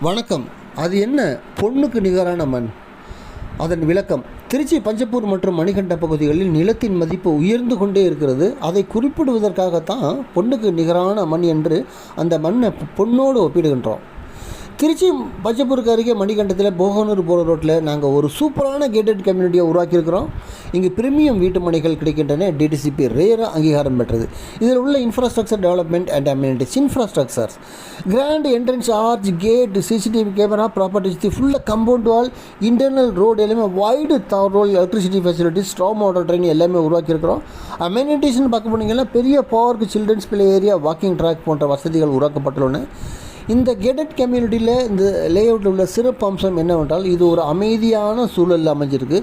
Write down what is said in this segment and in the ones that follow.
வணக்கம். அது என்ன பொன்னுக்கு நிகரான மண்? அதன் விளக்கம். திருச்சி, பஞ்சப்பூர் மற்றும் மணிகண்ட பகுதிகளில் நிலத்தின் மதிப்பு உயர்ந்து கொண்டே இருக்கிறது. அதை குறிப்பிடுவதற்காகத்தான் பொன்னுக்கு நிகரான மண் என்று அந்த மண்ணை பொன்னோடு ஒப்பிடுகின்றோம். திருச்சி பஞ்சப்பூருக்கு அருகே மணிகண்டத்தில் போகனூர் போகிற ரோட்டில் நாங்கள் ஒரு சூப்பரான கேட்டட் கம்யூனிட்டியை உருவாக்கியிருக்கிறோம். இங்கு பிரீமியம் வீட்டு மனைகள் கிடைக்கின்றன. டிடிசிபி ரேராக அங்கீகாரம் பெற்றது. இதில் உள்ள infrastructure development and amenities. Infrastructures: grand entrance arch, gate, CCTV camera, property ஃபுல்லாக கம்பவுண்ட் வால், இன்டர்னல் ரோடு எல்லாமே wide road, electricity facilities, strong water drain எல்லாமே உருவாக்கியிருக்கிறோம். அம்யூனிட்டிஸ்னு பார்க்க போனீங்கன்னா பெரிய park, children's play area, walking track போன்ற வசதிகள் உருவாக்கப்பட்டுள்ளன. இந்த கேட்டட் கம்யூனிட்டியில் இந்த லேஅவுட்டில் உள்ள சிறப்பு அம்சம் என்னவென்றால், இது ஒரு அமைதியான சூழலில் அமைஞ்சிருக்கு.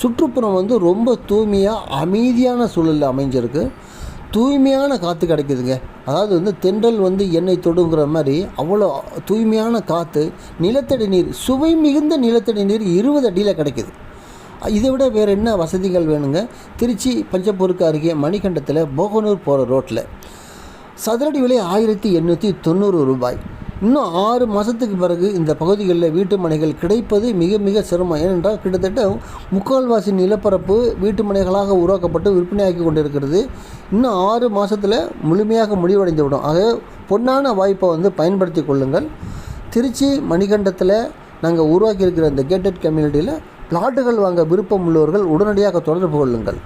சுற்றுப்புறம் ரொம்ப தூய்மையாக அமைதியான சூழலில் அமைஞ்சிருக்கு. தூய்மையான காற்று கிடைக்குதுங்க. அதாவது தென்றல் எண்ணெய் தொடுங்கிற மாதிரி அவ்வளோ தூய்மையான காற்று. நிலத்தடி நீர், சுவை மிகுந்த நிலத்தடி நீர் 20 அடியில் கிடைக்குது. இதை விட வேறு என்ன வசதிகள் வேணுங்க? திருச்சி பஞ்சப்பூருக்கு அருகே மணிகண்டத்தில் போகனூர் போகிற ரோட்டில் சதுரடி விலை 1890 ரூபாய். இன்னும் 6 மாதத்துக்கு பிறகு இந்த பகுதிகளில் வீட்டு மனைகள் கிடைப்பது மிக மிக சிரமம். ஏனென்றால் கிட்டத்தட்ட முக்கால்வாசி நிலப்பரப்பு வீட்டு மனைகளாக உருவாக்கப்பட்டு விற்பனையாக்கி கொண்டிருக்கிறது. இன்னும் 6 மாதத்தில் முழுமையாக முடிவடைந்து விடும். ஆக பொன்னான வாய்ப்பை பயன்படுத்தி கொள்ளுங்கள். திருச்சி மணிகண்டத்தில் நாங்கள் உருவாக்கியிருக்கிற இந்த கேட்டட் கம்யூனிட்டியில் பிளாட்டுகள் வாங்க விருப்பம் உள்ளவர்கள் உடனடியாக தொடர்பு கொள்ளுங்கள்.